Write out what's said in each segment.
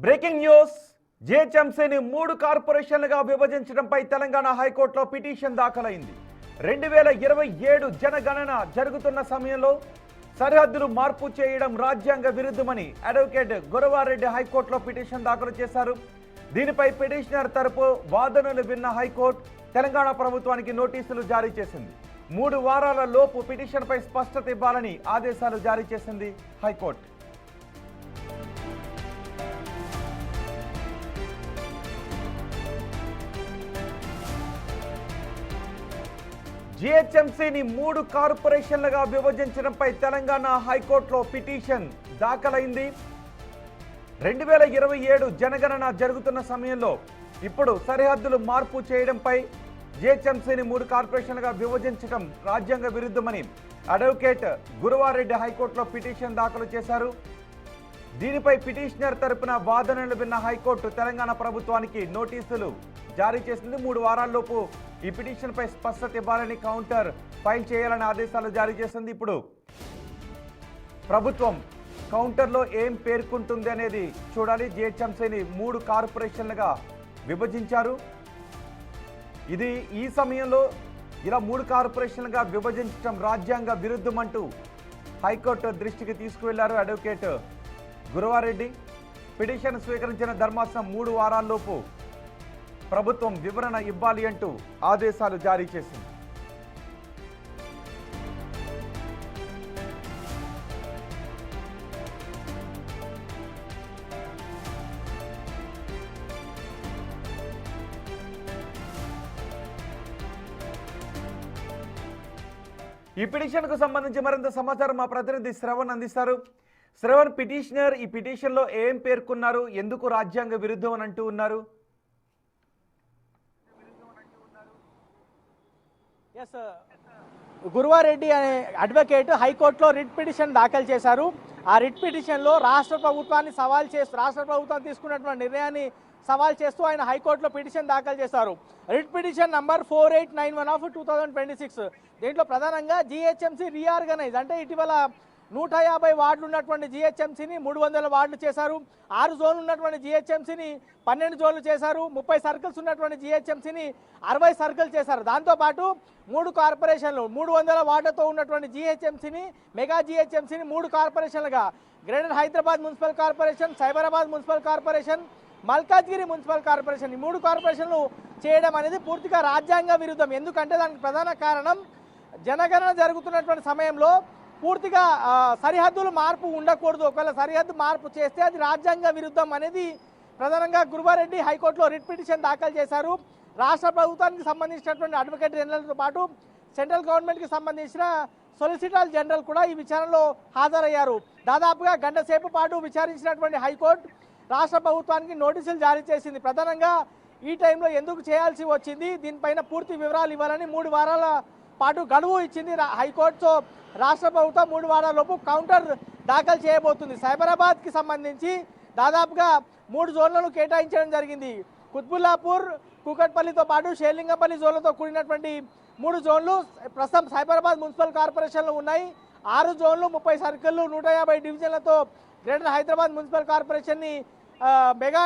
Breaking news జిహెచ్ఎంసీని 3 కార్పొరేషన్లుగా విభజించడంపై Telangana హైకోర్టులో petition దాఖలైంది. 2027 జనగణన జరుగుతున్న సమయంలో సరిహద్దులు మార్పు చేయడం రాజ్యాంగ విరుద్ధమని అడ్వకేట్ గురవారెడ్డి హైకోర్టులో పిటిషన్ దాఖలు చేశారు. దీనిపై పిటిషనర్ తరపు వాదనలు విన్న హైకోర్టు తెలంగాణ ప్రభుత్వానికి నోటీసులు జారీ చేసింది. 3 వారాల లోపు పిటిషన్పై స్పష్టత ఇవ్వాలని ఆదేశాలు జారీ చేసింది హైకోర్టు. జిహెచ్ఎంసీని 3 కార్పొరేషన్లుగా విభజించడంపై తెలంగాణ హైకోర్టులో పిటిషన్ దాఖలైంది. 2027 జనగణన జరుగుతున్న సమయంలో ఇప్పుడు సరిహద్దులు మార్పు చేయడంపై జిహెచ్ఎంసీని 3 కార్పొరేషన్లుగా విభజించడం రాజ్యాంగ విరుద్ధమని అడ్వకేట్ గురవారెడ్డి హైకోర్టులో పిటిషన్ దాఖలు చేశారు. దీనిపై పిటిషనర్ తరపున వాదనలు విన్న హైకోర్టు తెలంగాణ ప్రభుత్వానికి నోటీసులు జారీ చేసింది. 3 వారాల్లోపు ఈ పిటిషన్పై స్పష్టత ఇవ్వాలని కౌంటర్ ఫైల్ చేయాలని ఆదేశాలు జారీ చేసింది. ఇప్పుడు ప్రభుత్వం కౌంటర్లో ఏం పేర్కొంటుంది అనేది చూడాలి. జిహెచ్ఎంసీని 3 కార్పొరేషన్లుగా విభజించారు. ఇది ఈ సమయంలో ఇలా 3 కార్పొరేషన్లుగా విభజించడం రాజ్యాంగ విరుద్ధమంటూ హైకోర్టు దృష్టికి తీసుకువెళ్లారు అడ్వకేట్ గురవారెడ్డి. పిటిషన్ స్వీకరించిన ధర్మాసనం 3 వారాల్లోపు ప్రభుత్వం వివరణ ఇవ్వాలి అంటూ ఆదేశాలు జారీ చేసింది. ఈ పిటిషన్కు సంబంధించి మరింత సమాచారం మా ప్రతినిధి శ్రవణ్ అందిస్తారు. శ్రవణ్, పిటిషనర్ ఈ పిటిషన్లో ఏం పేర్కొన్నారు, ఎందుకు రాజ్యాంగ విరుద్ధం అని అంటూ ఉన్నారు? గురవారెడ్డి అనే అడ్వకేట్ హైకోర్టులో రిట్ పిటిషన్ దాఖలు చేశారు. ఆ రిట్ పిటిషన్లో రాష్ట్ర ప్రభుత్వాన్ని సవాల్ చేస్తూ రాష్ట్ర ప్రభుత్వం తీసుకున్నటువంటి నిర్ణయాన్ని సవాల్ చేస్తూ ఆయన హైకోర్టులో పిటిషన్ దాఖలు చేశారు. Writ petition number 4891/2026. దీంట్లో ప్రధానంగా జిహెచ్ఎంసీ రీఆర్గనైజ్ అంటే ఇటీవల 150 వార్డులు ఉన్నటువంటి జిహెచ్ఎంసీని 300 వార్డులు చేశారు. 6 జోన్లు ఉన్నటువంటి జిహెచ్ఎంసీని 12 జోన్లు చేశారు. 30 సర్కిల్స్ ఉన్నటువంటి జిహెచ్ఎంసీని 60 సర్కిల్ చేశారు. దాంతోపాటు 3 కార్పొరేషన్లు 300 వార్డులతో ఉన్నటువంటి జిహెచ్ఎంసీని మెగా జిహెచ్ఎంసీని 3 కార్పొరేషన్లుగా greater Hyderabad municipal corporation, Cyberabad municipal corporation, Malkajgiri municipal corporation ఈ 3 కార్పొరేషన్లు చేయడం అనేది పూర్తిగా రాజ్యాంగ విరుద్ధం. ఎందుకంటే దానికి ప్రధాన కారణం జనగణన జరుగుతున్నటువంటి సమయంలో పూర్తిగా సరిహద్దులు మార్పు ఉండకూడదు. ఒకవేళ సరిహద్దు మార్పు చేస్తే అది రాజ్యాంగ విరుద్ధం అనేది ప్రధానంగా గురవారెడ్డి హైకోర్టులో రిట్ పిటిషన్ దాఖలు చేశారు. రాష్ట్ర ప్రభుత్వానికి సంబంధించినటువంటి అడ్వకేట్ జనరల్తో పాటు సెంట్రల్ గవర్నమెంట్కి సంబంధించిన సొలిసిటర్ జనరల్ కూడా ఈ విచారణలో హాజరయ్యారు. దాదాపుగా గంట సేపు పాటు విచారించినటువంటి హైకోర్టు రాష్ట్ర ప్రభుత్వానికి నోటీసులు జారీ చేసింది. ప్రధానంగా ఈ టైంలో ఎందుకు చేయాల్సి వచ్చింది, దీనిపైన పూర్తి వివరాలు ఇవ్వాలని 3 వారాల పాటు గడువు ఇచ్చింది హైకోర్టు. రాష్ట్ర ప్రభుత్వం 3 వారాలలోపు కౌంటర్ దాఖలు చేయబోతుంది. సైబరాబాద్కి సంబంధించి దాదాపుగా 3 జోన్లను కేటాయించడం జరిగింది. కుత్బుల్లాపూర్, కూకట్పల్లితో పాటు షేర్లింగంపల్లి జోన్లతో కూడినటువంటి 3 జోన్లు ప్రస్తుతం సైబరాబాద్ మున్సిపల్ కార్పొరేషన్లో ఉన్నాయి. 6 జోన్లు 30 సర్కిళ్లు 150 డివిజన్లతో గ్రేటర్ హైదరాబాద్ మున్సిపల్ కార్పొరేషన్ని మెగా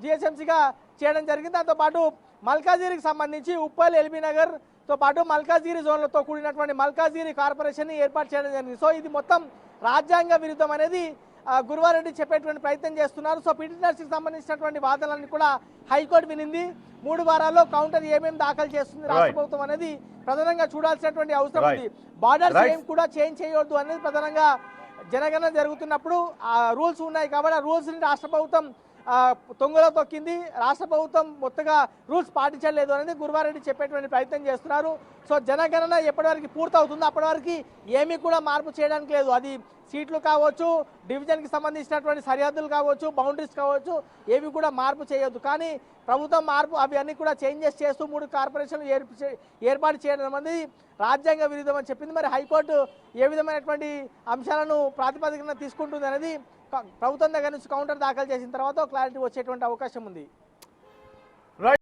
జిహెచ్ఎంసీగా చేయడం జరిగింది. దాంతోపాటు మల్కాజిగిరికి సంబంధించి ఉప్పల్, ఎల్బీ నగర్తో పాటు మల్కాజిగిరి జోన్లతో కూడినటువంటి మల్కాజిగిరి కార్పొరేషన్ని ఏర్పాటు చేయడం జరిగింది. సో ఇది మొత్తం రాజ్యాంగ విరుద్ధం అనేది గురవారెడ్డి చెప్పేటువంటి ప్రయత్నం చేస్తున్నారు. సో పిటిషనర్స్కి సంబంధించినటువంటి వాదనలన్నీ కూడా హైకోర్టు వినింది. 3 వారాల్లో కౌంటర్ ఏమేమి దాఖలు చేస్తుంది రాష్ట్ర ప్రభుత్వం అనేది ప్రధానంగా చూడాల్సినటువంటి అవసరం ఉంది. బార్డర్స్ ఏం కూడా చేంజ్ చేయవద్దు అనేది ప్రధానంగా జనగణన జరుగుతున్నప్పుడు రూల్స్ ఉన్నాయి కాబట్టి ఆ రూల్స్ని రాష్ట్ర ప్రభుత్వం తొంగలో తొక్కింది. రాష్ట్ర ప్రభుత్వం మొత్తగా రూల్స్ పాటించలేదు అనేది గురవారెడ్డి చెప్పేటువంటి ప్రయత్నం చేస్తున్నారు. సో జనగణన ఎప్పటివరకు పూర్తవుతుందో అప్పటి వరకు ఏమీ కూడా మార్పు చేయడానికి లేదు. అది సీట్లు కావచ్చు, డివిజన్కి సంబంధించినటువంటి సరిహద్దులు కావచ్చు, బౌండరీస్ కావచ్చు, ఏవి కూడా మార్పు చేయొద్దు. కానీ ప్రభుత్వం మార్పు అవి అన్నీ కూడా చేంజెస్ చేస్తూ 3 కార్పొరేషన్లు ఏర్పాటు చేయడం అనేది రాజ్యాంగ విరుద్ధం అని చెప్పింది. మరి హైకోర్టు ఏ విధమైనటువంటి అంశాలను ప్రాతిపదికన తీసుకుంటుంది అనేది ప్రభుత్వం దగ్గర నుంచి కౌంటర్ దాఖలు చేసిన తర్వాత క్లారిటీ వచ్చేటువంటి అవకాశం ఉంది.